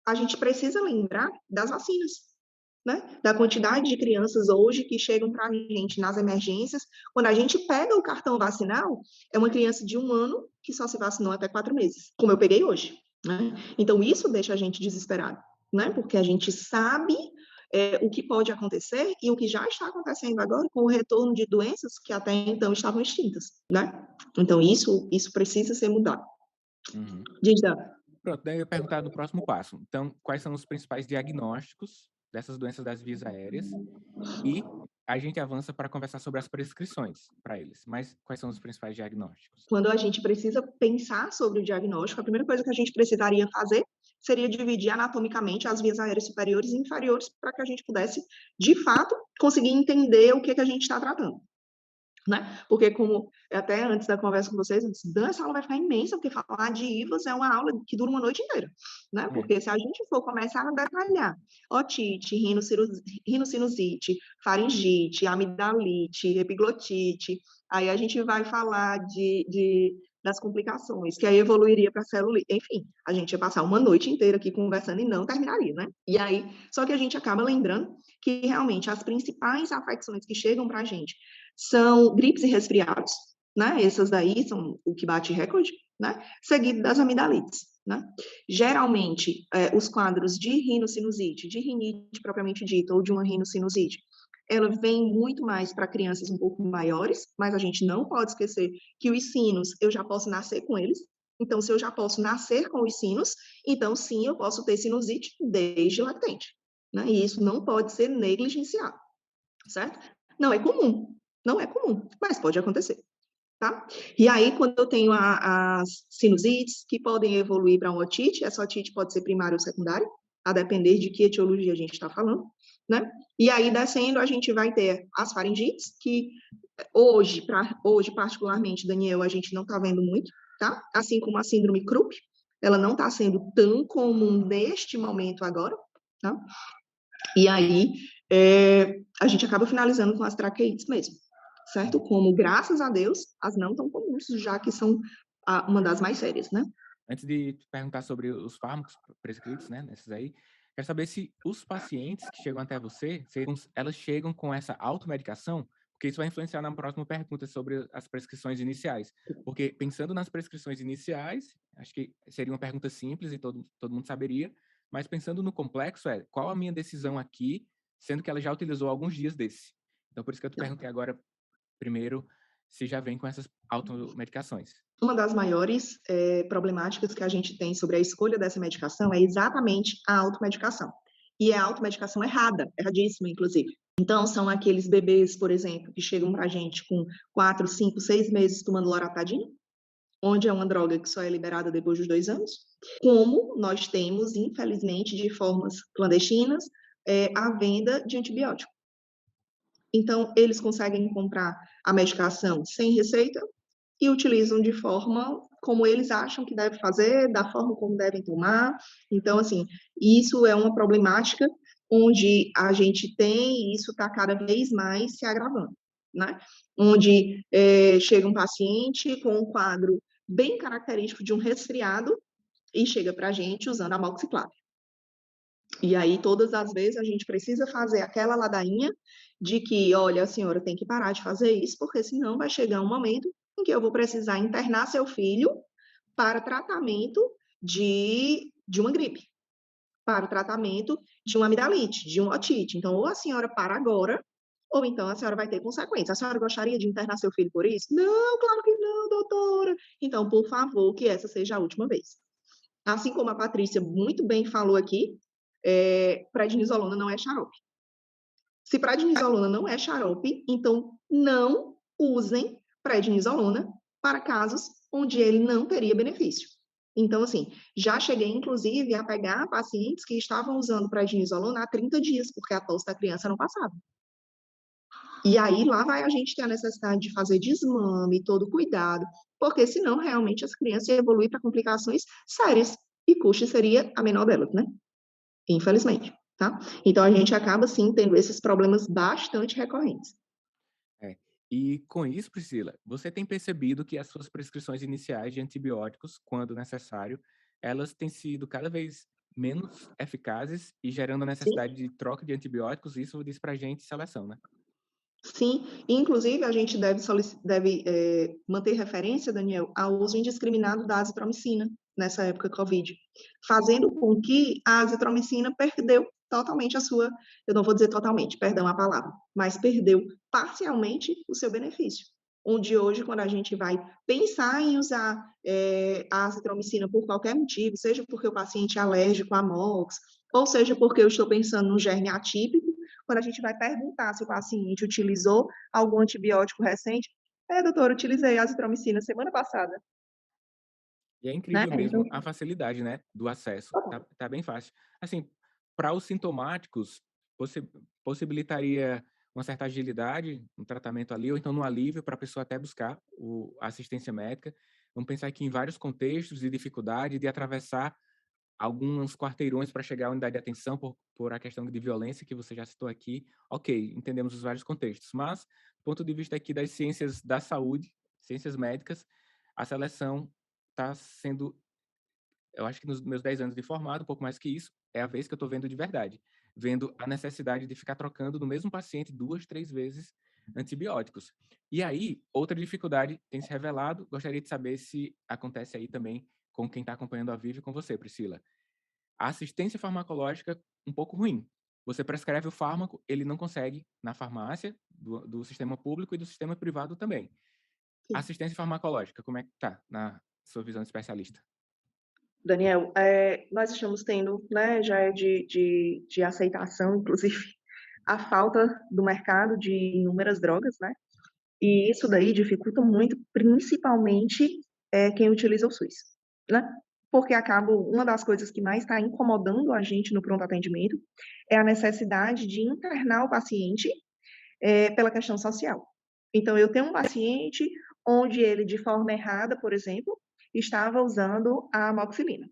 a gente precisa lembrar das vacinas, né? Da quantidade de crianças hoje que chegam para a gente nas emergências. Quando a gente pega o cartão vacinal, é uma criança de 1 ano que só se vacinou até 4 meses, como eu peguei hoje, né? Então, isso deixa a gente desesperado, né? Porque a gente sabe o que pode acontecer e o que já está acontecendo agora com o retorno de doenças que até então estavam extintas, né? Então, isso precisa ser mudado. Uhum. Diz, Dan. Pronto, daí eu ia perguntar do próximo passo. Então, quais são os principais diagnósticos dessas doenças das vias aéreas? E a gente avança para conversar sobre as prescrições para eles. Mas quais são os principais diagnósticos? Quando a gente precisa pensar sobre o diagnóstico, a primeira coisa que a gente precisaria fazer seria dividir anatomicamente as vias aéreas superiores e inferiores para que a gente pudesse, de fato, conseguir entender o que a gente está tratando, né? Porque como até antes da conversa com vocês, eu disse, Dan, essa aula vai ficar imensa, porque falar de IVAs é uma aula que dura uma noite inteira, né? É. Porque se a gente for começar a detalhar otite, rinocinusite, faringite, amidalite, epiglotite, aí a gente vai falar das complicações, que aí evoluiria para celulite. Enfim, a gente ia passar uma noite inteira aqui conversando e não terminaria, né? E aí, só que a gente acaba lembrando que realmente as principais afecções que chegam para a gente são gripes e resfriados, né? Essas daí são o que bate recorde, né? Seguido das amidalites, né? Geralmente, os quadros de rinocinusite, de rinite propriamente dita, ou de uma rinocinusite, ela vem muito mais para crianças um pouco maiores, mas a gente não pode esquecer que os sinos, eu já posso nascer com eles. Então, se eu já posso nascer com os sinos, então sim, eu posso ter sinusite desde latente, né? E isso não pode ser negligenciado, certo? Não é comum, não é comum, mas pode acontecer, tá? E aí, quando eu tenho as sinusites, que podem evoluir para uma otite, essa otite pode ser primária ou secundária, a depender de que etiologia a gente está falando, né? E aí, descendo, a gente vai ter as faringites, que hoje, particularmente, Daniel, a gente não está vendo muito, tá? Assim como a síndrome Krupp, ela não está sendo tão comum neste momento agora, tá? E aí, a gente acaba finalizando com as traqueites mesmo, certo? Como, graças a Deus, as não tão comuns, já que são uma das mais sérias, né? Antes de te perguntar sobre os fármacos prescritos, né, nesses aí, quero saber se os pacientes que chegam até você, se elas chegam com essa automedicação, porque isso vai influenciar na próxima pergunta sobre as prescrições iniciais. Porque pensando nas prescrições iniciais, acho que seria uma pergunta simples e todo mundo saberia, mas pensando no complexo qual a minha decisão aqui, sendo que ela já utilizou alguns dias desse. Então, por isso que eu te perguntei agora, primeiro, se já vem com essas automedicações. Uma das maiores problemáticas que a gente tem sobre a escolha dessa medicação é exatamente a automedicação. E é a automedicação errada, erradíssima, inclusive. Então, são aqueles bebês, por exemplo, que chegam para a gente com 4, 5, 6 meses tomando loratadina, onde é uma droga que só é liberada depois dos 2 anos, como nós temos, infelizmente, de formas clandestinas, a venda de antibiótico. Então, eles conseguem comprar a medicação sem receita e utilizam de forma como eles acham que deve fazer, da forma como devem tomar. Então, assim, isso é uma problemática onde a gente tem, e isso está cada vez mais se agravando, né? Onde chega um paciente com um quadro bem característico de um resfriado e chega para a gente usando amoxicilina. E aí, todas as vezes, a gente precisa fazer aquela ladainha de que, olha, a senhora tem que parar de fazer isso, porque senão vai chegar um momento em que eu vou precisar internar seu filho para tratamento de uma gripe, para o tratamento de uma amidalite, de uma otite. Então, ou a senhora para agora, ou então a senhora vai ter consequências. A senhora gostaria de internar seu filho por isso? Não, claro que não, doutora. Então, por favor, que essa seja a última vez. Assim como a Patrícia muito bem falou aqui, prednisolona não é xarope. Se prednisolona não é xarope, então não usem prednisolona para casos onde ele não teria benefício. Então, assim, já cheguei, inclusive, a pegar pacientes que estavam usando prednisolona há 30 dias, porque a tosse da criança não passava. E aí, lá vai a gente ter a necessidade de fazer desmame, todo cuidado, porque senão, realmente, as crianças iam evoluir para complicações sérias, e custo seria a menor delas, né? Infelizmente, tá? Então, a gente acaba, sim, tendo esses problemas bastante recorrentes. É. E com isso, Priscila, você tem percebido que as suas prescrições iniciais de antibióticos, quando necessário, elas têm sido cada vez menos eficazes e gerando a Sim, necessidade de troca de antibióticos, isso diz pra gente seleção, né? sim. Inclusive, a gente deve manter referência, Daniel, ao uso indiscriminado da azitromicina nessa época Covid, fazendo com que a azitromicina perdeu totalmente a sua, eu não vou dizer totalmente, perdão a palavra, mas perdeu parcialmente o seu benefício. Onde hoje, quando a gente vai pensar em usar a azitromicina por qualquer motivo, seja porque o paciente é alérgico a MOX, ou seja porque eu estou pensando num germe atípico, quando a gente vai perguntar se o paciente utilizou algum antibiótico recente, doutor, utilizei azitromicina semana passada, E é né? incrível Então, mesmo a facilidade, né, do acesso. Tá bem fácil. Assim, para os sintomáticos, possi possibilitaria uma certa agilidade no tratamento ali, ou então no alívio para a pessoa até buscar a assistência médica. Vamos pensar aqui em vários contextos de dificuldade de atravessar alguns quarteirões para chegar à unidade de atenção por a questão de violência que você já citou aqui. Ok, entendemos os vários contextos, mas do ponto de vista aqui das ciências da saúde, ciências médicas, a seleção está sendo, eu acho que nos meus 10 anos de formado, um pouco mais que isso, é a vez que eu estou vendo de verdade, vendo a necessidade de ficar trocando no mesmo paciente 2, 3 vezes antibióticos. E aí, outra dificuldade tem se revelado, gostaria de saber se acontece aí também com quem está acompanhando a Vive e com você, Priscila. A assistência farmacológica um pouco ruim. Você prescreve o fármaco, ele não consegue na farmácia do sistema público e do sistema privado também. sim. Assistência farmacológica, como é que tá na sua visão de especialista? Daniel, nós estamos tendo, né, já é de aceitação, inclusive, a falta do mercado de inúmeras drogas, né? E isso daí dificulta muito, principalmente quem utiliza o SUS, né? Porque acaba, uma das coisas que mais está incomodando a gente no pronto atendimento é a necessidade de internar o paciente pela questão social. Então, eu tenho um paciente onde ele, de forma errada, por exemplo, estava usando a amoxicilina,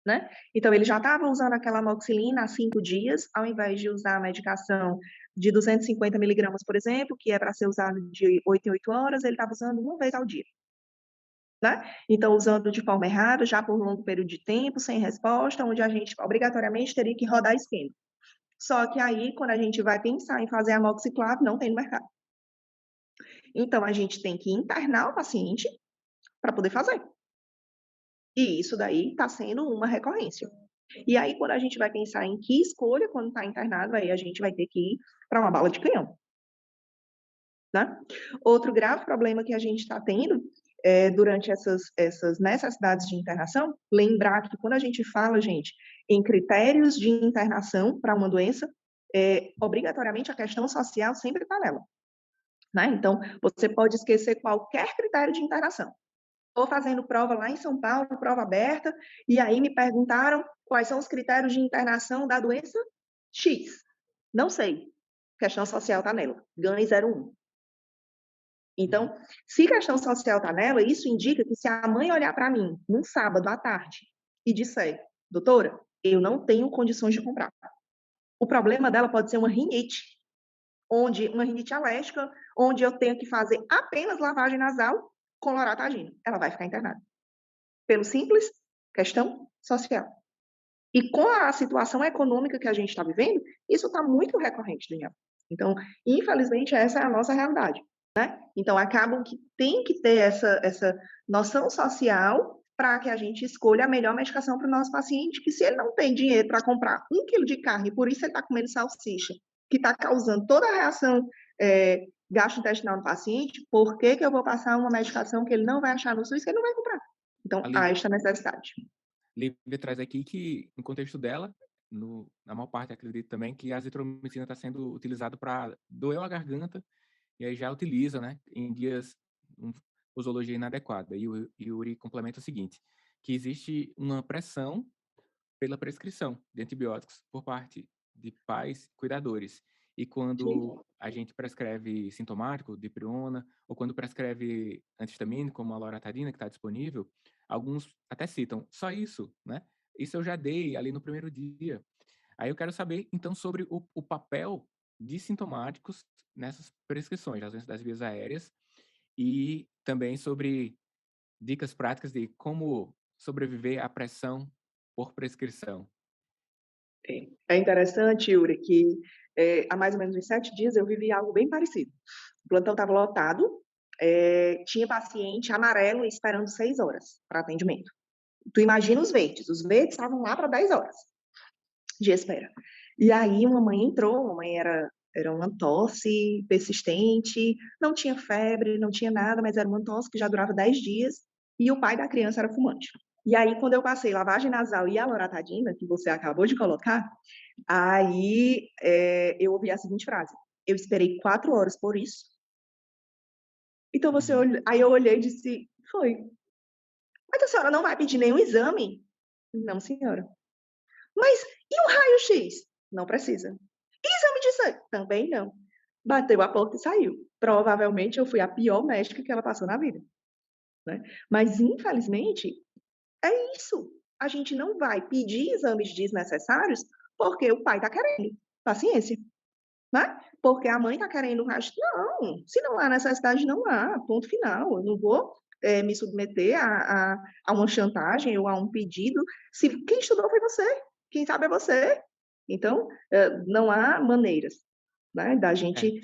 né? Então, ele já estava usando aquela amoxicilina há 5 dias, ao invés de usar a medicação de 250 miligramas, por exemplo, que é para ser usado de 8 em 8 horas, ele estava usando uma vez ao dia, né? Então, usando de forma errada, já por um longo período de tempo, sem resposta, onde a gente obrigatoriamente teria que rodar esquema. Só que aí, quando a gente vai pensar em fazer amoxiclav, não tem no mercado. Então, a gente tem que internar o paciente para poder fazer. E isso daí está sendo uma recorrência. E aí, quando a gente vai pensar em que escolha quando está internado, aí a gente vai ter que ir para uma bala de canhão, né? Outro grave problema que a gente está tendo durante essas necessidades de internação, lembrar que quando a gente fala, gente, em critérios de internação para uma doença, obrigatoriamente a questão social sempre está nela, né? Então, você pode esquecer qualquer critério de internação. Estou fazendo prova lá em São Paulo, prova aberta, e aí me perguntaram quais são os critérios de internação da doença X. Não sei. Questão social está nela. Ganhe 01. Uhum. Então, se questão social está nela, isso indica que se a mãe olhar para mim num sábado à tarde e disser, doutora, eu não tenho condições de comprar. O problema dela pode ser uma rinite, uma rinite alérgica, onde eu tenho que fazer apenas lavagem nasal com loratadina. Ela vai ficar internada. Pelo simples questão social. E com a situação econômica que a gente está vivendo, isso está muito recorrente, Daniel. Então, infelizmente, essa é a nossa realidade, né? Então, acabam que tem que ter essa noção social para que a gente escolha a melhor medicação para o nosso paciente, que se ele não tem dinheiro para comprar 1 quilo de carne, por isso ele está comendo salsicha, que está causando toda a reação gastrointestinal no paciente, por que eu vou passar uma medicação que ele não vai achar no SUS, que ele não vai comprar? A Então, há esta necessidade. Lívia traz aqui que, no contexto dela, na maior parte acredito também, que a azitromicina está sendo utilizada para doer a garganta, e aí já utiliza, né, em dias posologia inadequada. E o Yuri complementa o seguinte, que existe uma pressão pela prescrição de antibióticos por parte de pais cuidadores. E Sim. quando a gente prescreve sintomático, dipirona, ou quando prescreve antihistamínico, como a loratadina, que está disponível, alguns até citam, só isso, né? Isso eu já dei ali no primeiro dia. Aí eu quero saber, então, sobre o papel de sintomáticos nessas prescrições, das doenças das vias aéreas, e também sobre dicas práticas de como sobreviver à pressão por prescrição? É interessante, Yuri, que há mais ou menos uns 7 dias eu vivi algo bem parecido. O plantão estava lotado, tinha paciente amarelo esperando 6 horas para atendimento. Tu imagina os verdes estavam lá para 10 horas de espera. E aí uma mãe entrou, uma mãe era uma tosse persistente, não tinha febre, não tinha nada, mas era uma tosse que já durava 10 dias, e o pai da criança era fumante. E aí, quando eu passei lavagem nasal e a loratadina, que você acabou de colocar, aí eu ouvi a seguinte frase: eu esperei 4 horas por isso. Então Uhum. aí eu olhei e disse: foi. Mas a senhora não vai pedir nenhum exame? Não, senhora. Mas e o raio-x? Não precisa. E exame de sangue? Também não. Bateu a porta e saiu. Provavelmente eu fui a pior médica que ela passou na vida, né? Mas, infelizmente, é isso. A gente não vai pedir exames desnecessários porque o pai está querendo. Paciência, né? Porque a mãe está querendo o resto. Não, se não há necessidade, não há. Ponto final. Eu não vou me submeter a uma chantagem ou a um pedido. Se quem estudou foi você, quem sabe é você. Então, não há maneiras, né, da É, gente,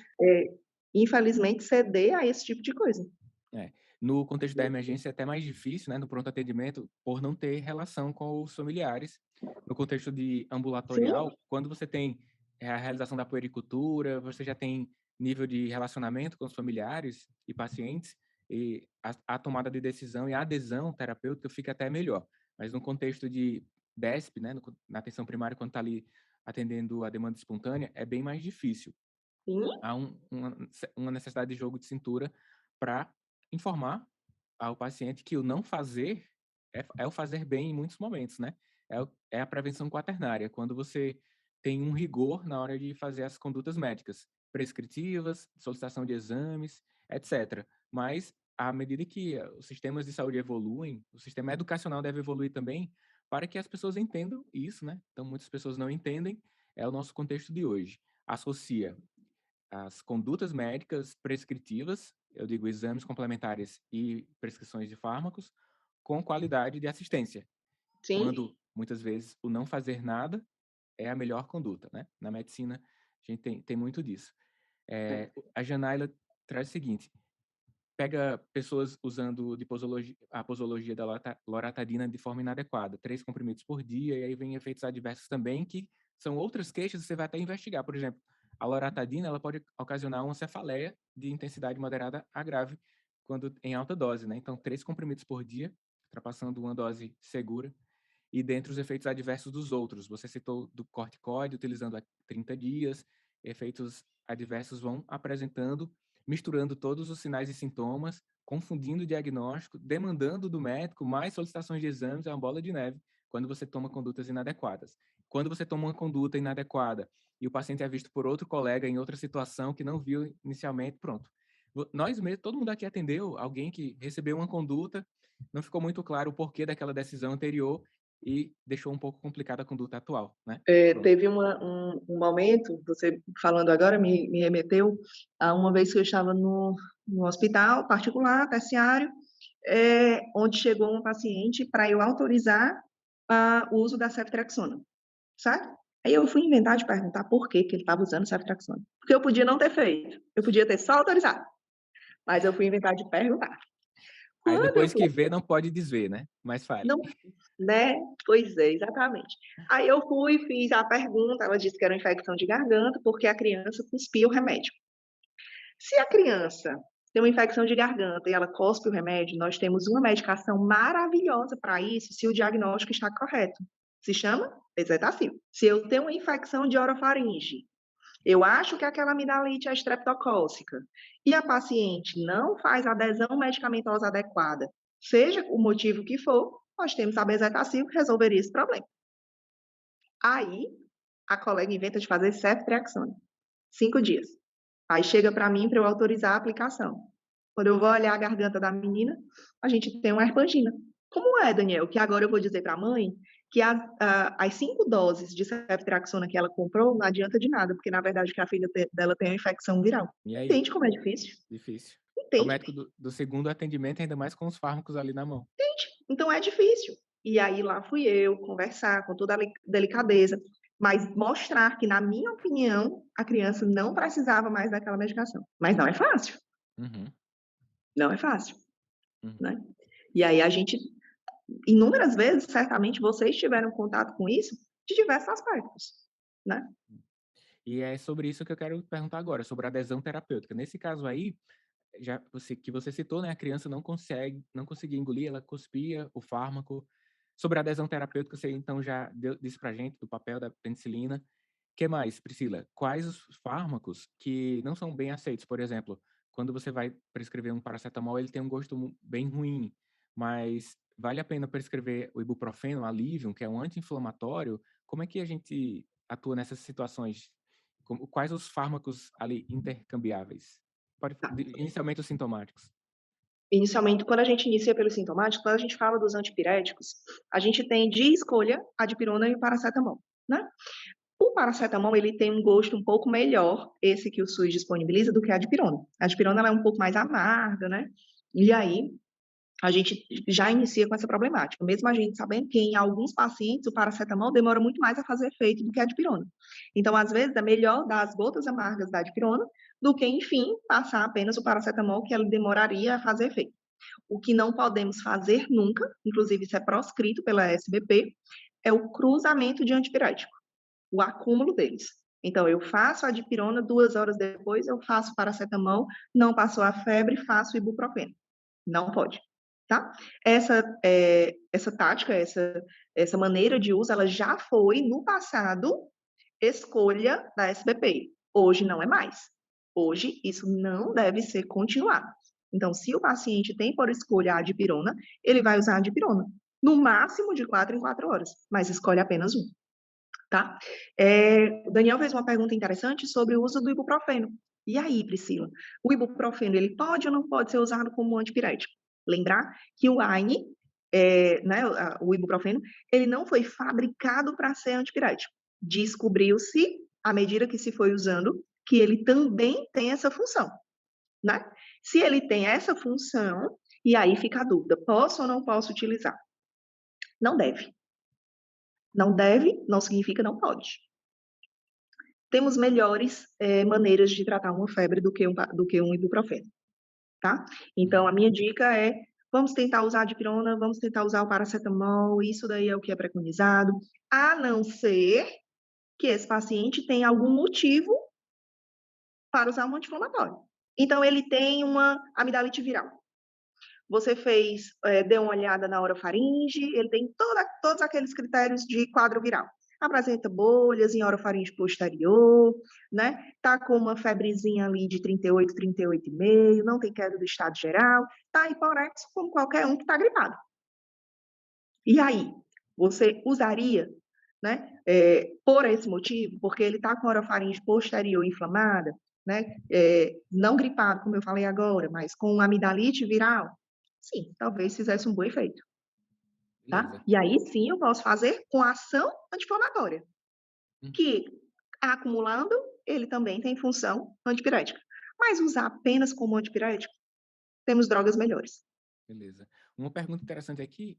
infelizmente, ceder a esse tipo de coisa. é. No contexto da emergência é até mais difícil, né, no pronto atendimento, por não ter relação com os familiares. No contexto de Sim, ambulatorial, quando você tem a realização da puericultura, você já tem nível de relacionamento com os familiares e pacientes, e a tomada de decisão e a adesão terapêutica fica até melhor. Mas no contexto de DESP, né, na atenção primária, quando está ali atendendo a demanda espontânea, é bem mais difícil. sim, Há uma necessidade de jogo de cintura para informar ao paciente que o não fazer é o fazer bem em muitos momentos, né? É a prevenção quaternária, quando você tem um rigor na hora de fazer as condutas médicas, prescritivas, solicitação de exames, etc. Mas, à medida que os sistemas de saúde evoluem, o sistema educacional deve evoluir também para que as pessoas entendam isso, né? Então, muitas pessoas não entendem, é o nosso contexto de hoje. Associa as condutas médicas prescritivas, eu digo exames complementares e prescrições de fármacos, com qualidade de assistência, sim. quando muitas vezes o não fazer nada é a melhor conduta, né? Na medicina a gente tem muito disso. A Janaila traz o seguinte: pega pessoas usando a posologia da loratadina de forma inadequada, 3 comprimidos por dia, e aí vem efeitos adversos também, que são outras queixas, você vai até investigar. Por exemplo, a loratadina ela pode ocasionar uma cefaleia de intensidade moderada a grave quando em alta dose, né? Então, 3 comprimidos por dia, ultrapassando uma dose segura. E dentre os efeitos adversos dos outros, você citou do corticoide, utilizando há 30 dias, efeitos adversos vão apresentando, misturando todos os sinais e sintomas, confundindo o diagnóstico, demandando do médico mais solicitações de exames, é uma bola de neve quando você toma condutas inadequadas. Quando você toma uma conduta inadequada e o paciente é visto por outro colega em outra situação que não viu inicialmente, pronto. Nós mesmos, todo mundo aqui atendeu alguém que recebeu uma conduta, não ficou muito claro o porquê daquela decisão anterior e deixou um pouco complicada a conduta atual, né? Pronto. Teve um momento, você falando agora me remeteu a uma vez que eu estava no hospital particular, terciário, onde chegou uma paciente para eu autorizar o uso da ceftriaxona, certo? Aí eu fui inventar de perguntar por que que ele estava usando ceftriaxona. Porque eu podia não ter feito, eu podia ter só autorizado, mas eu fui inventar de perguntar. Aí Quando eu depois fui, que vê, não pode desver, né? Mas fale. não, né? Pois é, exatamente. Aí eu fui, fiz a pergunta, ela disse que era uma infecção de garganta, porque a criança cuspia o remédio. Se a criança tem uma infecção de garganta e ela cospe o remédio, nós temos uma medicação maravilhosa para isso, se o diagnóstico está correto. Se chama bezetacil. Se eu tenho uma infecção de orofaringe, eu acho que aquela amidalite é estreptocócica, e a paciente não faz adesão medicamentosa adequada, seja o motivo que for, nós temos a bezetacil que resolveria esse problema. Aí, a colega inventa de fazer ceftriaxona, 5 dias. Aí chega para mim para eu autorizar a aplicação. Quando eu vou olhar a garganta da menina, a gente tem uma herpangina. Como é, Daniel? Que agora eu vou dizer para a mãe que as 5 doses de ceftriaxona que ela comprou não adianta de nada, porque na verdade que a filha dela tem uma infecção viral. E aí? Entende como é difícil? Difícil. É o Entende? médico do segundo atendimento, ainda mais com os fármacos ali na mão. Então é difícil. E aí lá fui eu conversar com toda a delicadeza, mas mostrar que, na minha opinião, a criança não precisava mais daquela medicação. Mas não é fácil, Uhum, não é fácil, uhum. né? E aí a gente, inúmeras vezes, certamente vocês tiveram contato com isso de diversos aspectos, né? E é sobre isso que eu quero perguntar agora, sobre a adesão terapêutica. Nesse caso aí, você citou, né, a criança não conseguia engolir, ela cuspia o fármaco. Sobre a adesão terapêutica, você então já disse pra gente do papel da penicilina. Que mais, Priscila? Quais os fármacos que não são bem aceitos? Por exemplo, quando você vai prescrever um paracetamol, ele tem um gosto bem ruim, mas vale a pena prescrever o ibuprofeno, o Alivium, que é um anti-inflamatório? Como é que a gente atua nessas situações? Quais os fármacos ali intercambiáveis? Tá. Inicialmente os sintomáticos. Inicialmente, quando a gente inicia pelos sintomáticos, quando a gente fala dos antipiréticos, a gente tem de escolha a dipirona e o paracetamol, né? O paracetamol, ele tem um gosto um pouco melhor, esse que o SUS disponibiliza, do que a dipirona. A dipirona, ela é um pouco mais amarga, né? E aí, a gente já inicia com essa problemática, mesmo a gente sabendo que em alguns pacientes o paracetamol demora muito mais a fazer efeito do que a dipirona. Então, às vezes, é melhor dar as gotas amargas da dipirona do que, enfim, passar apenas o paracetamol, que ela demoraria a fazer efeito. O que não podemos fazer nunca, inclusive isso é proscrito pela SBP, é o cruzamento de antipirético, o acúmulo deles. Então, eu faço a dipirona, 2 horas depois eu faço paracetamol, não passou a febre, faço ibuprofeno. Não pode, tá? Essa tática, essa maneira de uso, ela já foi, no passado, escolha da SBP. Hoje não é mais. Hoje, isso não deve ser continuado. Então, se o paciente tem por escolha a dipirona, ele vai usar a dipirona. No máximo de 4 em 4 horas, mas escolhe apenas um, tá? O Daniel fez uma pergunta interessante sobre o uso do ibuprofeno. E aí, Priscila, o ibuprofeno, ele pode ou não pode ser usado como antipirético? Lembrar que o AINE, né, o ibuprofeno, ele não foi fabricado para ser antipirético. Descobriu-se, à medida que se foi usando, que ele também tem essa função, né? Se ele tem essa função, e aí fica a dúvida, posso ou não posso utilizar? Não deve. Não deve, não significa não pode. Temos melhores maneiras de tratar uma febre do que um ibuprofeno, tá? Então, a Uhum. minha dica é, vamos tentar usar a dipirona, vamos tentar usar o paracetamol, isso daí é o que é preconizado, a não ser que esse paciente tenha algum motivo para usar um anti-inflamatório. Então, ele tem uma amidalite viral. Você deu uma olhada na orofaringe, ele tem todos aqueles critérios de quadro viral. Apresenta bolhas em orofaringe posterior, né? Tá com uma febrezinha ali de 38, 38,5, não tem queda do estado geral, tá hiporexo como qualquer um que tá gripado. E aí, você usaria, né? Por esse motivo, porque ele tá com a orofaringe posterior inflamada, né? Não gripado, como eu falei agora, mas com amidalite viral, sim, talvez fizesse um bom efeito, tá? Beleza. E aí sim eu posso fazer com ação anti-inflamatória, Hum, que acumulando, ele também tem função antipirética. Mas usar apenas como antipirético, temos drogas melhores. beleza. Uma pergunta interessante aqui,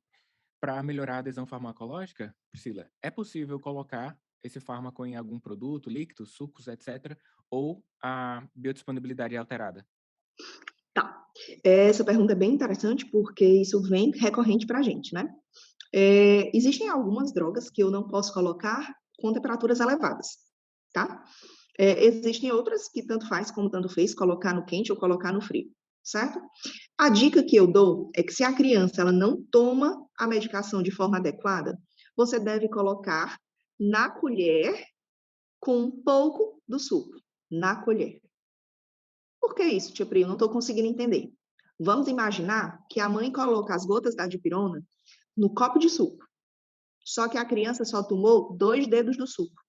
para melhorar a adesão farmacológica, Priscila, é possível colocar esse fármaco em algum produto, líquidos, sucos, etc., ou a biodisponibilidade é alterada? Tá. Essa pergunta é bem interessante porque isso vem recorrente para a gente, né? Existem algumas drogas que eu não posso colocar com temperaturas elevadas, tá? Existem outras que tanto faz como tanto fez, colocar no quente ou colocar no frio, certo? A dica que eu dou é que se a criança ela não toma a medicação de forma adequada, você deve colocar na colher com um pouco do suco, na colher. Por que isso, tia Pri? Eu não estou conseguindo entender. Vamos imaginar que a mãe coloca as gotas da dipirona no copo de suco, só que a criança só tomou 2 dedos do suco.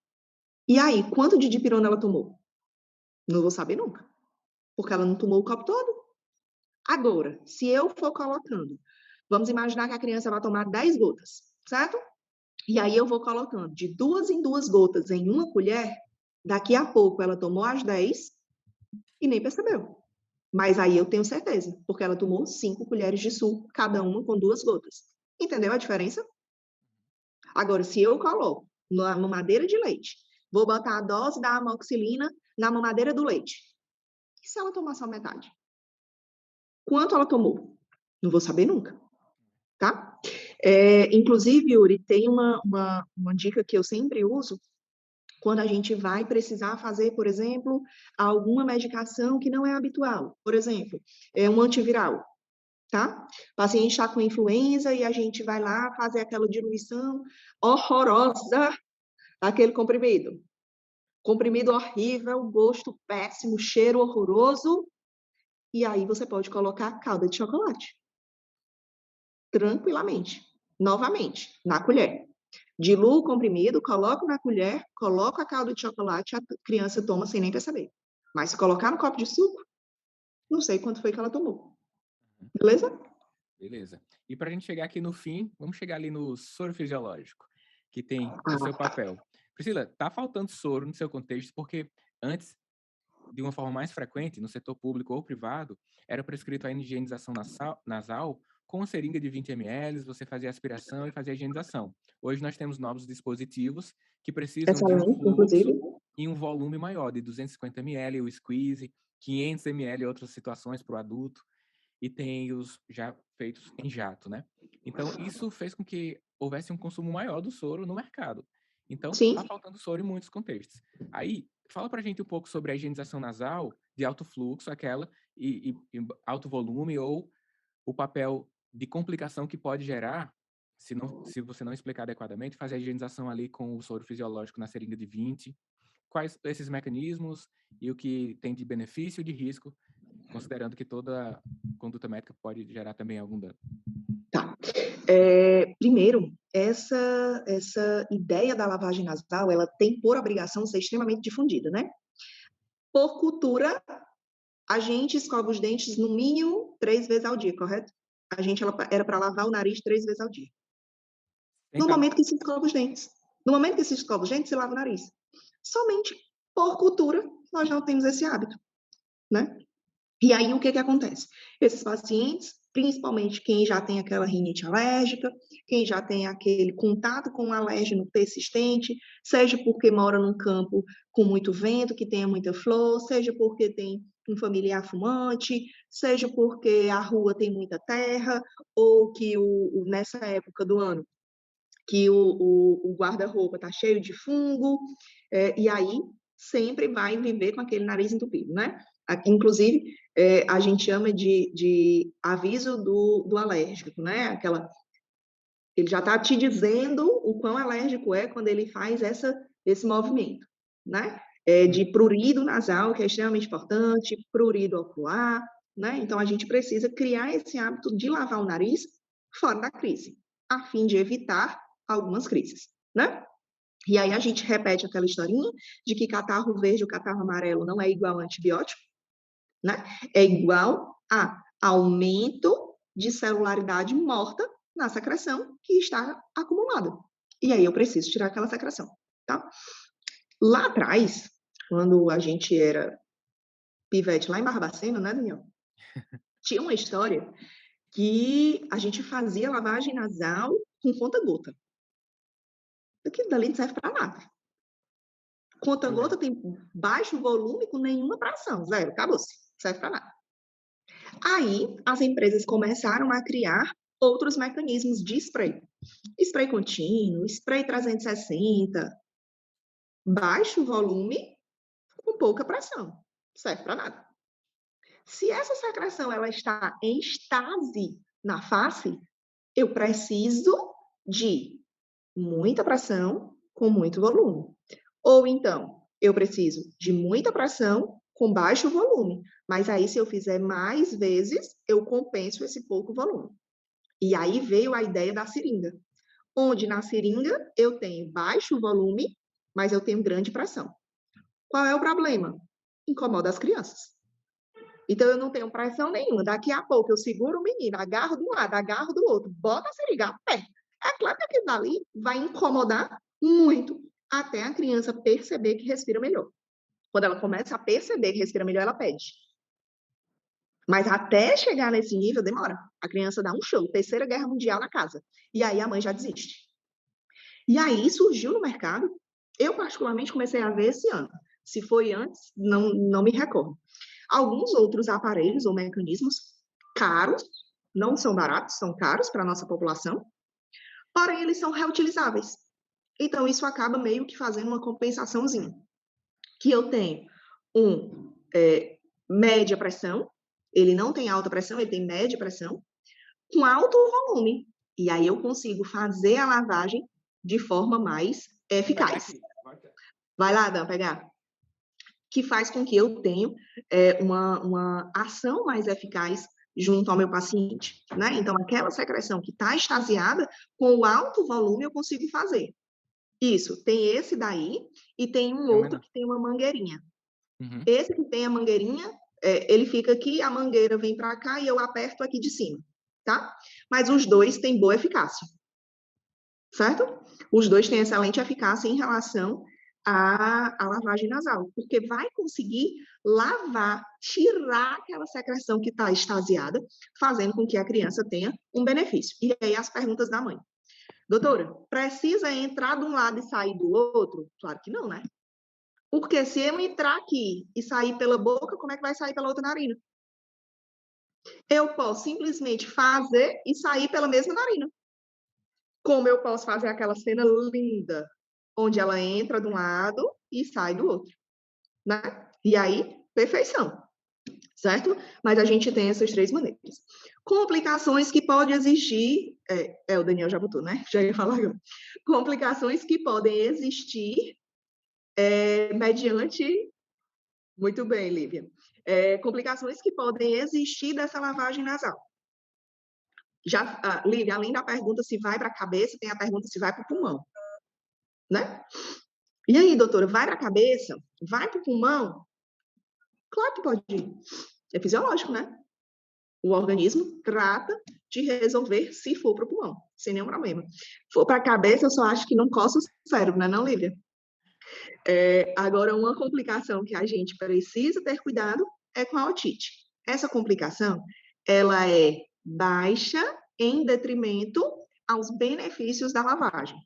E aí, quanto de dipirona ela tomou? Não vou saber nunca, porque ela não tomou o copo todo. Agora, se eu for colocando, vamos imaginar que a criança vai tomar 10 gotas, certo? E aí eu vou colocando de 2 em 2 gotas em uma colher, daqui a pouco ela tomou as 10 e nem percebeu. Mas aí eu tenho certeza, porque ela tomou 5 colheres de suco, cada uma com 2 gotas. Entendeu a diferença? Agora, se eu coloco na mamadeira de leite, vou botar a dose da amoxicilina na mamadeira do leite. E se ela tomar só metade? Quanto ela tomou? Não vou saber nunca, tá? Inclusive, Yuri, tem uma dica que eu sempre uso quando a gente vai precisar fazer, por exemplo, alguma medicação que não é habitual. Por exemplo, um antiviral, tá? O paciente está com influenza e a gente vai lá fazer aquela diluição horrorosa daquele comprimido. Comprimido horrível, gosto péssimo, cheiro horroroso. E aí você pode colocar calda de chocolate. Tranquilamente. Novamente, na colher. Diluo o comprimido, coloco na colher, coloco a calda de chocolate, a criança toma sem nem perceber. Mas se colocar no copo de suco, não sei quanto foi que ela tomou. Beleza? Beleza. E para a gente chegar aqui no fim, vamos chegar ali no soro fisiológico, que tem o seu papel. Priscila, tá faltando soro no seu contexto, porque antes, de uma forma mais frequente, no setor público ou privado, era prescrito a higienização nasal com uma seringa de 20 ml, você fazia aspiração e fazia higienização. Hoje nós temos novos dispositivos que precisam de um fluxo inclusive. e um volume maior, de 250 ml, o squeeze, 500 ml em outras situações para o adulto, e tem os já feitos em jato, né? Então, isso fez com que houvesse um consumo maior do soro no mercado. Então, Sim. tá faltando soro em muitos contextos. Aí, fala pra gente um pouco sobre a higienização nasal de alto fluxo, aquela, e alto volume, ou o papel de complicação que pode gerar, se você não explicar adequadamente, fazer a higienização ali com o soro fisiológico na seringa de 20. Quais esses mecanismos e o que tem de benefício e de risco, considerando que toda conduta médica pode gerar também algum dano. Tá. Primeiro, essa ideia da lavagem nasal, ela tem por obrigação ser extremamente difundida, né? Por cultura, a gente escova os dentes no mínimo 3 vezes ao dia, correto? Ela era para lavar o nariz 3 vezes ao dia. No momento que se escova os dentes. No momento que se escova os dentes, se lava o nariz. Somente por cultura, nós não temos esse hábito, né? E aí, o que acontece? Esses pacientes, principalmente quem já tem aquela rinite alérgica, quem já tem aquele contato com um alérgeno persistente, seja porque mora num campo com muito vento, que tenha muita flor, seja porque tem um familiar fumante, seja porque a rua tem muita terra, ou que nessa época do ano, que o guarda-roupa está cheio de fungo, e aí sempre vai viver com aquele nariz entupido, né? Inclusive, a gente chama de aviso do alérgico, né? Ele já está te dizendo o quão alérgico é quando ele faz esse movimento, né? De prurido nasal, que é extremamente importante, prurido ocular, né? Então, a gente precisa criar esse hábito de lavar o nariz fora da crise, a fim de evitar algumas crises, né? E aí a gente repete aquela historinha de que catarro verde ou catarro amarelo não é igual a antibiótico, né? É igual a aumento de celularidade morta na secreção que está acumulada. E aí eu preciso tirar aquela secreção, tá? Lá atrás, quando a gente era pivete lá em Barbacena, né, Daniel? Tinha uma história que a gente fazia lavagem nasal com conta-gota. Aquilo dali não serve para nada. Conta-gota tem baixo volume com nenhuma tração, zero, acabou-se, não serve para nada. Aí, as empresas começaram a criar outros mecanismos de spray. Spray contínuo, spray 360, baixo volume com pouca pressão, não serve para nada. Se essa secreção ela está em estase na face, eu preciso de muita pressão com muito volume. Ou então, eu preciso de muita pressão com baixo volume. Mas aí, se eu fizer mais vezes, eu compenso esse pouco volume. E aí veio a ideia da seringa. Onde na seringa eu tenho baixo volume, mas eu tenho grande pressão. Qual é o problema? Incomoda as crianças. Então, eu não tenho pressão nenhuma. Daqui a pouco, eu seguro o menino, agarro de um lado, agarro do outro, boto a seringa a pé. É claro que aquilo dali vai incomodar muito, até a criança perceber que respira melhor. Quando ela começa a perceber que respira melhor, ela pede. Mas até chegar nesse nível, demora. A criança dá um show, Terceira Guerra Mundial na casa. E aí a mãe já desiste. E aí surgiu no mercado, eu particularmente comecei a ver esse ano. Se foi antes, não me recordo. Alguns outros aparelhos ou mecanismos caros, não são baratos, são caros para a nossa população, porém eles são reutilizáveis. Então isso acaba meio que fazendo uma compensaçãozinha. Que eu tenho média pressão, ele não tem alta pressão, ele tem média pressão, com alto volume. E aí eu consigo fazer a lavagem de forma mais eficaz. Vai lá, Dan, pegar. Que faz com que eu tenha uma ação mais eficaz junto ao meu paciente, né? Então, aquela secreção que está extasiada, com o alto volume eu consigo fazer. Isso, tem esse daí e tem um outro que tem uma mangueirinha. Uhum. Esse que tem a mangueirinha, ele fica aqui, a mangueira vem para cá e eu aperto aqui de cima, tá? Mas os dois têm boa eficácia, certo? Os dois têm excelente eficácia em relação à lavagem nasal, porque vai conseguir lavar, tirar aquela secreção que está extasiada, fazendo com que a criança tenha um benefício. E aí as perguntas da mãe. Doutora, precisa entrar de um lado e sair do outro? Claro que não, né? Porque se eu entrar aqui e sair pela boca, como é que vai sair pela outra narina? Eu posso simplesmente fazer e sair pela mesma narina. Como eu posso fazer aquela cena linda, onde ela entra de um lado e sai do outro, né? E aí, perfeição, certo? Mas a gente tem essas três maneiras. Complicações que podem existir, o Daniel já botou, né? Já ia falar agora. Complicações que podem existir mediante... Muito bem, Lívia. Complicações que podem existir dessa lavagem nasal. Lívia, além da pergunta se vai para a cabeça, tem a pergunta se vai para o pulmão, né? E aí, doutora, vai para a cabeça? Vai para o pulmão? Claro que pode ir. É fisiológico, né? O organismo trata de resolver se for para o pulmão, sem nenhum problema. For para a cabeça, eu só acho que não coça o cérebro, né, não, Lívia? Agora, uma complicação que a gente precisa ter cuidado é com a otite. Essa complicação, ela é baixa em detrimento aos benefícios da lavagem,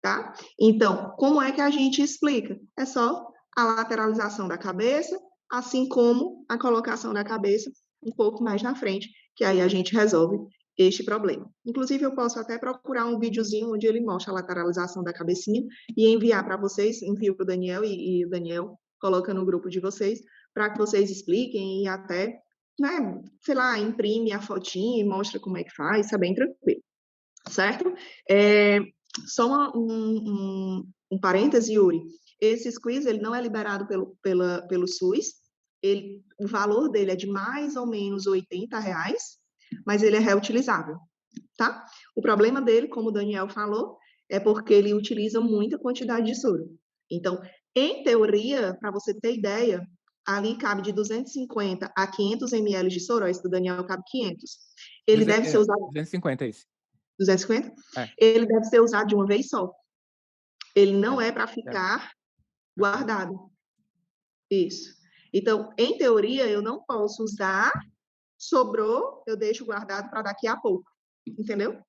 tá? Então, como é que a gente explica? É só a lateralização da cabeça, assim como a colocação da cabeça um pouco mais na frente, que aí a gente resolve este problema. Inclusive, eu posso até procurar um videozinho onde ele mostra a lateralização da cabecinha e enviar para vocês, envio para o Daniel e o Daniel coloca no grupo de vocês, para que vocês expliquem e até, né, sei lá, imprime a fotinha e mostra como é que faz, isso é bem tranquilo, certo? Só um parêntese, Yuri. Esse squeeze, ele não é liberado pelo SUS, o valor dele é de mais ou menos R$ 80, mas ele é reutilizável, tá? O problema dele, como o Daniel falou, é porque ele utiliza muita quantidade de soro. Então, em teoria, para você ter ideia, ali cabe de 250 a 500 ml de soro, esse do Daniel cabe 500. Ele deve ser usado... 250 é isso. 250? Ele deve ser usado de uma vez só. Ele não é para ficar guardado. Isso. Então, em teoria, eu não posso usar, sobrou, eu deixo guardado para daqui a pouco. Entendeu?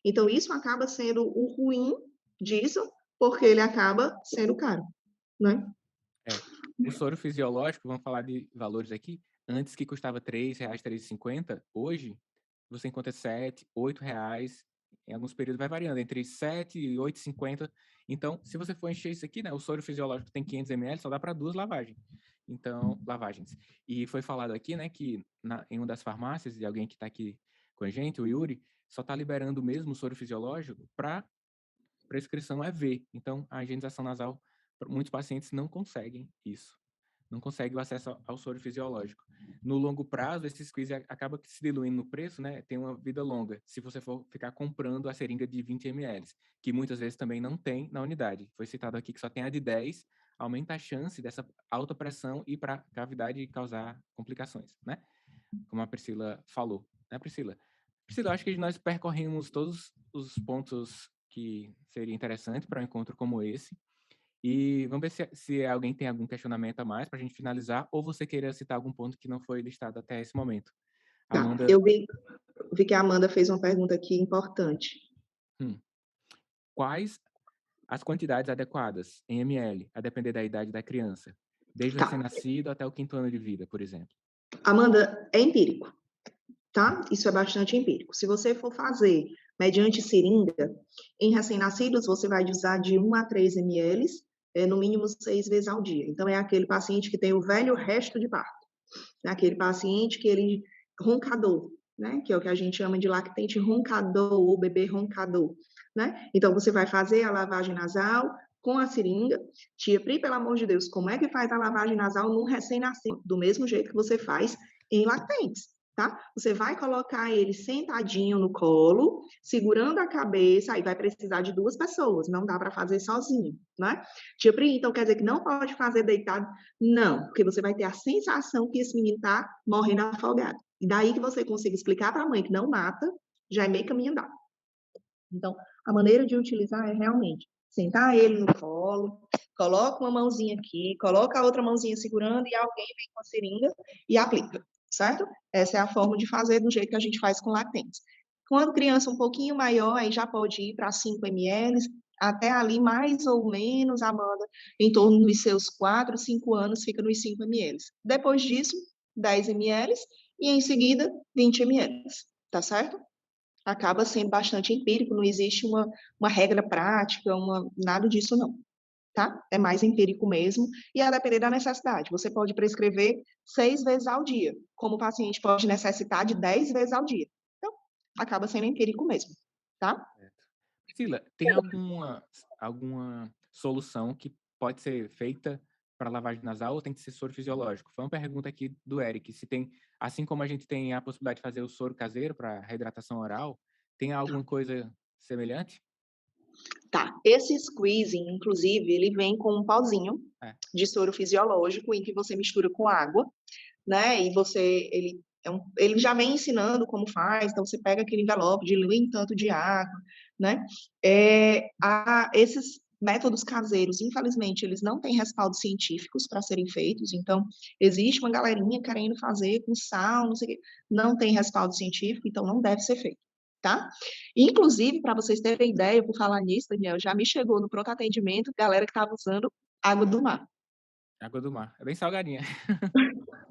Então, isso acaba sendo o ruim disso, porque ele acaba sendo caro, né? O soro fisiológico, vamos falar de valores aqui, antes que custava R$3, R$3,50, hoje você encontra R$7, R$8, em alguns períodos vai variando, entre 7 e 8,50. Então, se você for encher isso aqui, né, o soro fisiológico tem 500 ml, só dá para 2 lavagens. Então, lavagens. E foi falado aqui, né, que em uma das farmácias, de alguém que está aqui com a gente, o Yuri, só está liberando mesmo o soro fisiológico para prescrição EV. Então, a higienização nasal, muitos pacientes não conseguem isso. Não conseguem o acesso ao soro fisiológico. No longo prazo, esse squeeze acaba se diluindo no preço, né? Tem uma vida longa, se você for ficar comprando a seringa de 20 ml, que muitas vezes também não tem na unidade. Foi citado aqui que só tem a de 10, aumenta a chance dessa alta pressão ir para a cavidade e causar complicações, né? Como a Priscila falou, né, Priscila? Priscila, acho que nós percorremos todos os pontos que seria interessante para um encontro como esse. E vamos ver se alguém tem algum questionamento a mais para a gente finalizar, ou você queira citar algum ponto que não foi listado até esse momento. Amanda... Eu vi que a Amanda fez uma pergunta aqui importante. Quais as quantidades adequadas em ml, a depender da idade da criança, desde o Tá. recém-nascido até o 5º ano de vida, por exemplo? Amanda, é empírico, tá? Isso é bastante empírico. Se você for fazer mediante seringa, em recém-nascidos, você vai usar de 1 a 3 ml, no mínimo 6 vezes ao dia. Então, é aquele paciente que tem o velho resto de parto, né? Aquele paciente que ele roncador, né? Que é o que a gente chama de lactente roncador, ou bebê roncador, né? Então, você vai fazer a lavagem nasal com a seringa. Tia Pri, pelo amor de Deus, como é que faz a lavagem nasal no recém-nascido? Do mesmo jeito que você faz em lactentes, tá? Você vai colocar ele sentadinho no colo, segurando a cabeça, aí vai precisar de 2 pessoas, não dá para fazer sozinho, né? Tia Pri, então quer dizer que não pode fazer deitado? Não, porque você vai ter a sensação que esse menino está morrendo afogado. E daí que você consiga explicar para a mãe que não mata, já é meio caminho andado. Então, a maneira de utilizar é realmente sentar ele no colo, coloca uma mãozinha aqui, coloca a outra mãozinha segurando e alguém vem com a seringa e aplica, certo? Essa é a forma de fazer do jeito que a gente faz com lactentes. Quando criança um pouquinho maior, aí já pode ir para 5 ml, até ali mais ou menos, Amanda, em torno dos seus 4, 5 anos, fica nos 5 ml. Depois disso, 10 ml e em seguida 20 ml, tá certo? Acaba sendo bastante empírico, não existe uma regra prática, nada disso não, tá? É mais empírico mesmo, e a depender da necessidade. Você pode prescrever 6 vezes ao dia, como o paciente pode necessitar de 10 vezes ao dia. Então, acaba sendo empírico mesmo, tá? Certo. Priscila, tem alguma solução que pode ser feita para lavagem nasal ou tem que ser soro fisiológico? Foi uma pergunta aqui do Eric, se tem, assim como a gente tem a possibilidade de fazer o soro caseiro para reidratação oral, tem alguma coisa semelhante? Tá. Esse squeezing, inclusive, ele vem com um pauzinho É. de soro fisiológico em que você mistura com água, né? E ele já vem ensinando como faz, então você pega aquele envelope de um tanto de água, né? Esses métodos caseiros, infelizmente, eles não têm respaldos científicos para serem feitos, então existe uma galerinha querendo fazer com sal, não sei o quê, não tem respaldo científico, então não deve ser feito, tá? Inclusive, para vocês terem ideia, por falar nisso, Daniel, já me chegou no pronto atendimento galera que estava usando água do mar. Água do mar. É bem salgadinha.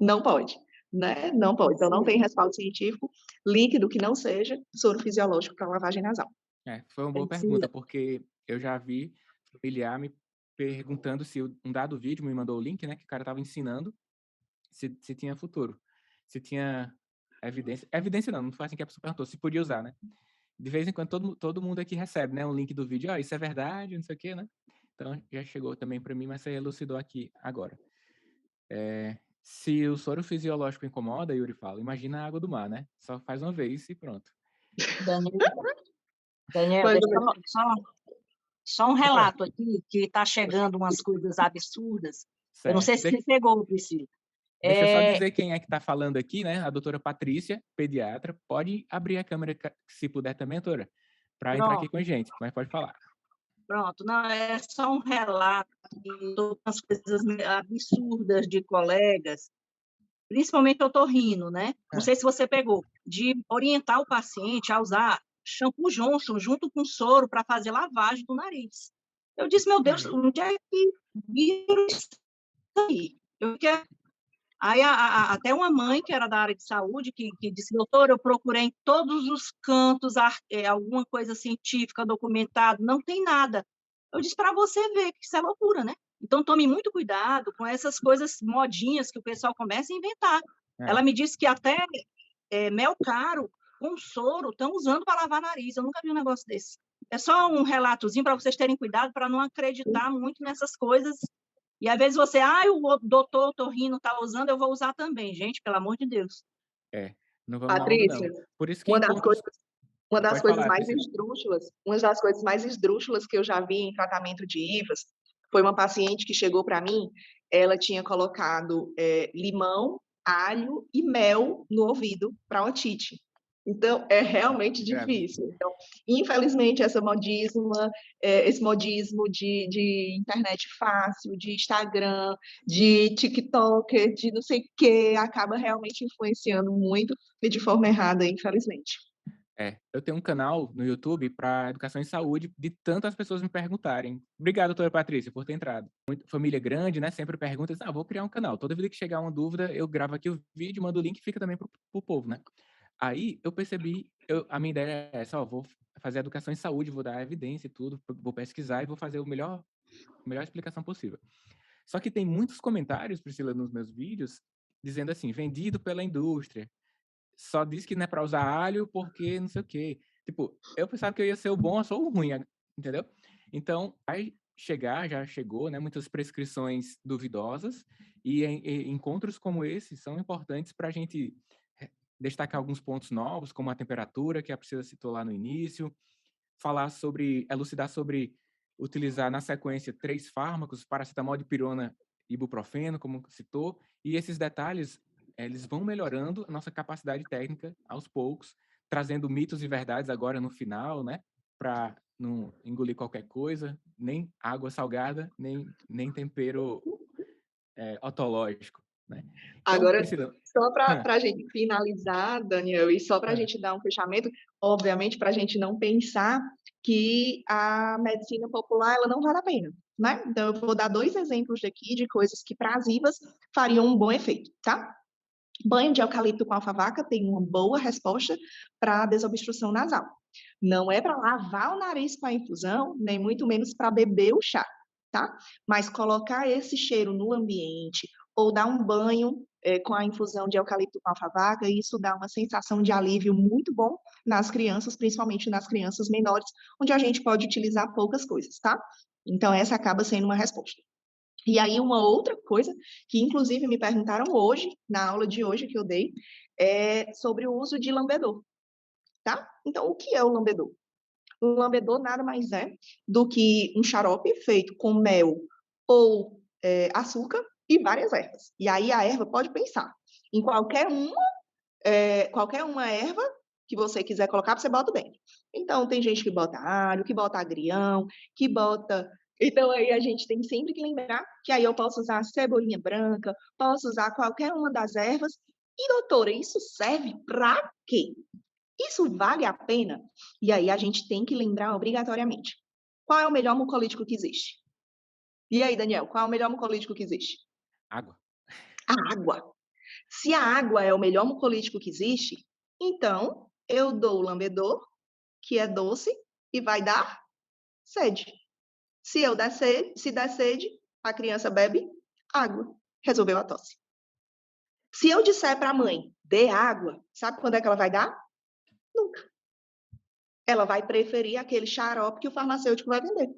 Não pode, né? Não pode. Então, não tem respaldo científico, líquido que não seja soro fisiológico para lavagem nasal. É, foi uma boa pergunta, Priscila, porque eu já vi familiar me perguntando se um dado vídeo me mandou o link, né, que o cara estava ensinando se tinha futuro, se tinha evidência. Evidência não foi assim que a pessoa perguntou, se podia usar, né? De vez em quando todo mundo aqui recebe, né, um link do vídeo, isso é verdade, não sei o quê, né? Então já chegou também para mim, mas você elucidou aqui agora. Se o soro fisiológico incomoda, Yuri fala, imagina a água do mar, né? Só faz uma vez e pronto. Daniel, Daniel, Mas, deixa eu só um relato aqui, que está chegando umas coisas absurdas. Eu não sei Certo. se você pegou, Priscila. Deixa eu só dizer quem é que está falando aqui, né? A doutora Patrícia, pediatra. Pode abrir a câmera, se puder também, doutora, para entrar aqui Pronto, com a gente, mas pode falar. pronto. Não, é só um relato de umas coisas absurdas de colegas, principalmente otorrino, né? Não sei se você pegou, de orientar o paciente a usar shampoo Johnson junto com soro para fazer lavagem do nariz. Eu disse, meu Deus, onde é que viram isso aí? Aí até uma mãe que era da área de saúde que disse, doutor, eu procurei em todos os cantos alguma coisa científica documentada, não tem nada. Eu disse para você ver que isso é loucura, né? Então tome muito cuidado com essas coisas modinhas que o pessoal começa a inventar. Ela me disse que até mel caro com soro estão usando para lavar nariz. Eu nunca vi um negócio desse. É só um relatozinho para vocês terem cuidado para não acreditar muito nessas coisas. E às vezes você, o doutor Torrino está usando, eu vou usar também. Gente, pelo amor de Deus. Não vamos na onda, Patrícia, não. Por isso que uma das encontros... coisas, uma das Pode coisas falar, mais Priscila. esdrúxulas, uma das coisas mais esdrúxulas que eu já vi em tratamento de IVAs foi uma paciente que chegou para mim, ela tinha colocado limão, alho e mel no ouvido para otite. Então, é realmente Grave. difícil. Então, infelizmente, esse modismo de internet fácil, de Instagram, de TikTok, de não sei o quê, acaba realmente influenciando muito e de forma errada, infelizmente. Eu tenho um canal no YouTube para educação em saúde, de tantas pessoas me perguntarem. Obrigado, doutora Patrícia, por ter entrado. Família grande, né? Sempre pergunta, vou criar um canal. Toda vida que chegar uma dúvida, eu gravo aqui o vídeo, mando o link e fica também pro povo, né? Aí eu percebi, a minha ideia é essa, vou fazer educação em saúde, vou dar evidência e tudo, vou pesquisar e vou fazer a melhor explicação possível. Só que tem muitos comentários, Priscila, nos meus vídeos, dizendo assim, vendido pela indústria, só diz que não é para usar alho porque não sei o quê. Tipo, eu pensava que eu ia ser o bom, eu sou o ruim, entendeu? Então, já chegou, né, muitas prescrições duvidosas e encontros como esse são importantes para a gente destacar alguns pontos novos, como a temperatura, que a Priscila citou lá no início, elucidar sobre utilizar na sequência 3 fármacos, paracetamol, dipirona e ibuprofeno, como citou, e esses detalhes, eles vão melhorando a nossa capacidade técnica aos poucos, trazendo mitos e verdades agora no final, né, para não engolir qualquer coisa, nem água salgada, nem tempero otológico, né. Então, Agora, Priscila. só para a gente finalizar, Daniel, e só para a É. gente dar um fechamento, obviamente, para a gente não pensar que a medicina popular ela não vale a pena, né? Então, eu vou dar 2 exemplos aqui de coisas que para as IVAs fariam um bom efeito, tá? Banho de eucalipto com alfavaca tem uma boa resposta para a desobstrução nasal. Não é para lavar o nariz com a infusão, nem muito menos para beber o chá, tá? Mas colocar esse cheiro no ambiente ou dar um banho com a infusão de eucalipto com alfavaca, isso dá uma sensação de alívio muito bom nas crianças, principalmente nas crianças menores, onde a gente pode utilizar poucas coisas, tá? Então, essa acaba sendo uma resposta. E aí, uma outra coisa, que inclusive me perguntaram hoje, na aula de hoje que eu dei, é sobre o uso de lambedor, tá? Então, o que é o lambedor? O lambedor nada mais é do que um xarope feito com mel ou açúcar e várias ervas. E aí, a erva pode pensar em qualquer uma erva que você quiser colocar, você bota dentro. Então, tem gente que bota alho, que bota agrião, que bota... Então, aí a gente tem sempre que lembrar que aí eu posso usar cebolinha branca, posso usar qualquer uma das ervas. E, doutora, isso serve para quê? Isso vale a pena? E aí a gente tem que lembrar obrigatoriamente. Qual é o melhor mucolítico que existe? E aí, Daniel, qual é o melhor mucolítico que existe? Água. A água. Se a água é o melhor mucolítico que existe, então eu dou o lambedor, que é doce, e vai dar sede. Se der sede, a criança bebe água. Resolveu a tosse. Se eu disser para a mãe, dê água, sabe quando é que ela vai dar? Nunca. Ela vai preferir aquele xarope que o farmacêutico vai vender.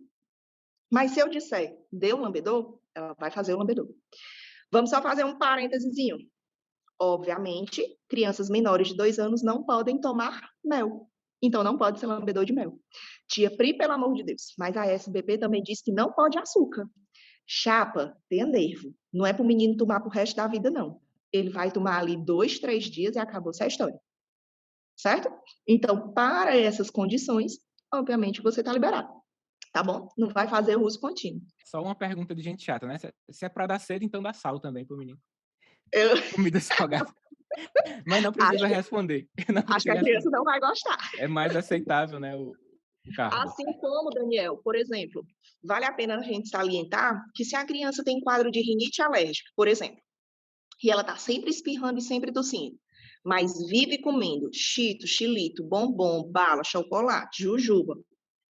Mas se eu disser, dê o lambedor, ela vai fazer o lambedor. Vamos só fazer um parêntesezinho. Obviamente, crianças menores de 2 anos não podem tomar mel. Então, não pode ser lambedor de mel. Tia Pri, pelo amor de Deus. Mas a SBP também diz que não pode açúcar. Chapa, tenha nervo. Não é para o menino tomar para o resto da vida, não. Ele vai tomar ali 2, 3 dias e acabou-se a história. Certo? Então, para essas condições, obviamente, você está liberado. Tá bom? Não vai fazer uso contínuo. Só uma pergunta de gente chata, né? Se é para dar sede, então dá sal também pro menino. Eu... Comida salgada. Mas não precisa responder. Acho que a criança não vai gostar. É mais aceitável, né, o carbo. Assim como, Daniel, por exemplo, vale a pena a gente salientar que se a criança tem quadro de rinite alérgica, por exemplo, e ela está sempre espirrando e sempre tossindo, mas vive comendo chito, xilito, bombom, bala, chocolate, jujuba,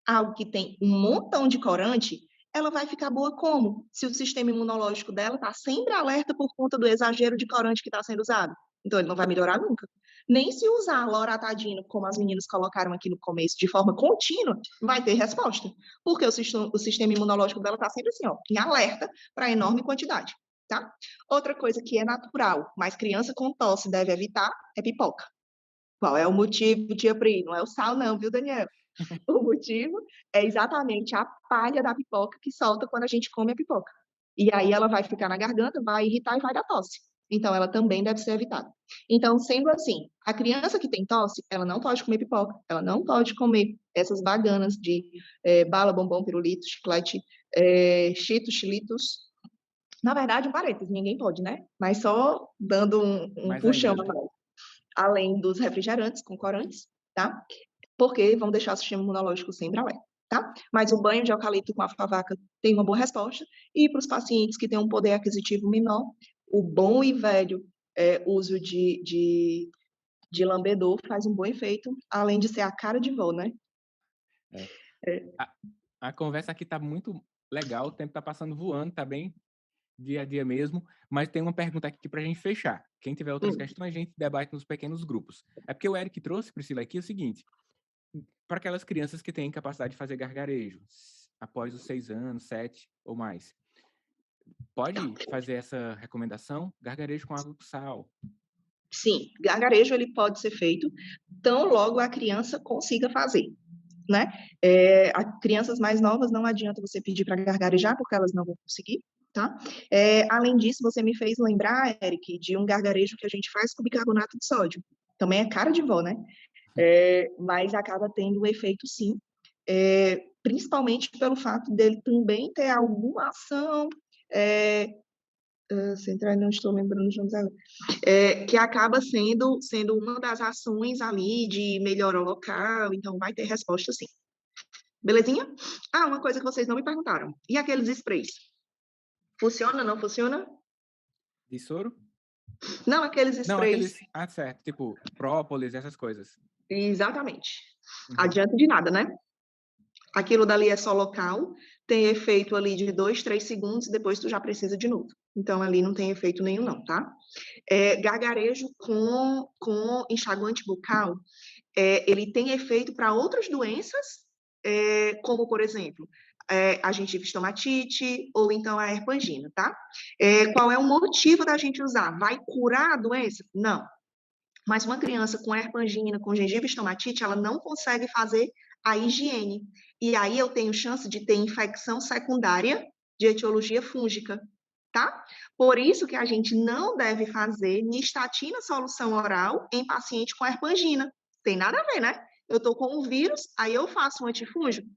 algo que tem um montão de corante, ela vai ficar boa como? Se o sistema imunológico dela está sempre alerta por conta do exagero de corante que está sendo usado. Então, ele não vai melhorar nunca. Nem se usar loratadina, como as meninas colocaram aqui no começo, de forma contínua, vai ter resposta. Porque o sistema imunológico dela está sempre assim, ó, em alerta para enorme quantidade. Tá? Outra coisa que é natural, mas criança com tosse deve evitar, é pipoca. Qual é o motivo, tia Pri? Não é o sal não, viu, Daniel? O motivo é exatamente a palha da pipoca que solta quando a gente come a pipoca. E aí ela vai ficar na garganta, vai irritar e vai dar tosse. Então, ela também deve ser evitada. Então, sendo assim, a criança que tem tosse, ela não pode comer pipoca, ela não pode comer essas baganas de bala, bombom, pirulito, chiclete, cheetos, chilitos. Na verdade, um parênteses, ninguém pode, né? Mas só dando um puxão a mais. Além dos refrigerantes com corantes, tá? Porque vão deixar o sistema imunológico sempre alerta, tá? Mas o banho de eucalipto com alfavaca tem uma boa resposta, e para os pacientes que têm um poder aquisitivo menor, o bom e velho uso de lambedor faz um bom efeito, além de ser a cara de vó, né? É. É. A conversa aqui tá muito legal, o tempo tá passando voando, tá bem dia a dia mesmo, mas tem uma pergunta aqui pra gente fechar. Quem tiver outras questões, a gente debate nos pequenos grupos. É porque o Eric trouxe, Priscila, aqui o seguinte, para aquelas crianças que têm capacidade de fazer gargarejo, após os 6 anos, 7 ou mais, pode fazer essa recomendação? Gargarejo com água com sal. Sim, gargarejo ele pode ser feito tão logo a criança consiga fazer, né? Crianças mais novas não adianta você pedir para gargarejar, porque elas não vão conseguir, tá? Além disso, você me fez lembrar, Eric, de um gargarejo que a gente faz com bicarbonato de sódio. Também é cara de vó, né? Mas acaba tendo um efeito, sim, principalmente pelo fato dele também ter alguma ação, central, não estou lembrando os nomes agora, que acaba sendo uma das ações ali de melhora local, então vai ter resposta, sim. Belezinha? Uma coisa que vocês não me perguntaram. E aqueles sprays? Funciona, não funciona? De soro? Não, aqueles Não, sprays. aqueles... Ah, certo. Tipo, própolis, essas coisas. Exatamente. Adianta de nada, né? Aquilo dali é só local, tem efeito ali de 2, 3 segundos, depois tu já precisa de novo. Então, ali não tem efeito nenhum, não, tá? Gargarejo com enxaguante bucal, ele tem efeito para outras doenças, como, por exemplo, a gengiva estomatite ou então a herpangina, tá? Qual é o motivo da gente usar? Vai curar a doença? Não. Mas uma criança com herpangina, com gengiva estomatite, ela não consegue fazer a higiene. E aí eu tenho chance de ter infecção secundária de etiologia fúngica, tá? Por isso que a gente não deve fazer nistatina solução oral em paciente com herpangina. Tem nada a ver, né? Eu tô com um vírus, aí eu faço um antifúngico,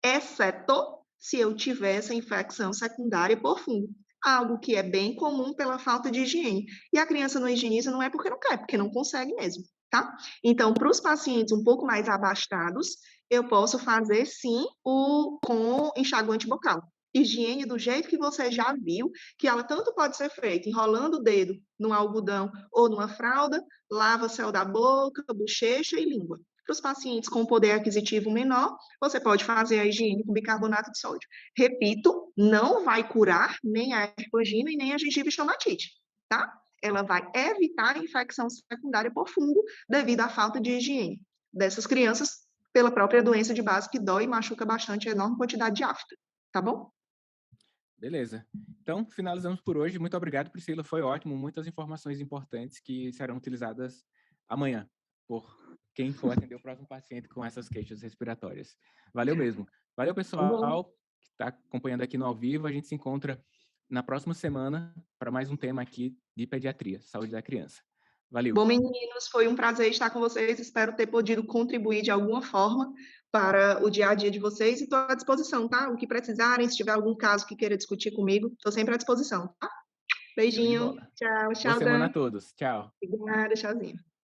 exceto se eu tiver essa infecção secundária por fungo, algo que é bem comum pela falta de higiene. E a criança não higieniza não é porque não quer, porque não consegue mesmo, tá? Então, para os pacientes um pouco mais abastados, eu posso fazer sim com enxaguante bucal. Higiene do jeito que você já viu, que ela tanto pode ser feita enrolando o dedo num algodão ou numa fralda, lava o céu da boca, bochecha e língua. Para os pacientes com poder aquisitivo menor, você pode fazer a higiene com bicarbonato de sódio. Repito, não vai curar nem a herpangina e nem a gengiva estomatite, tá? Ela vai evitar a infecção secundária por fungo devido à falta de higiene dessas crianças pela própria doença de base que dói e machuca bastante a enorme quantidade de afta, tá bom? Beleza. Então, finalizamos por hoje. Muito obrigado, Priscila. Foi ótimo. Muitas informações importantes que serão utilizadas amanhã por quem for atender o próximo paciente com essas queixas respiratórias. Valeu mesmo. Valeu, pessoal, que está acompanhando aqui no ao vivo. A gente se encontra na próxima semana para mais um tema aqui de pediatria, saúde da criança. Valeu. Bom, meninos, foi um prazer estar com vocês. Espero ter podido contribuir de alguma forma para o dia a dia de vocês e estou à disposição, tá? O que precisarem, se tiver algum caso que queira discutir comigo, estou sempre à disposição, tá? Beijinho. Tchau, Boa semana a Dan. todos. Tchau. Obrigada, tchauzinho.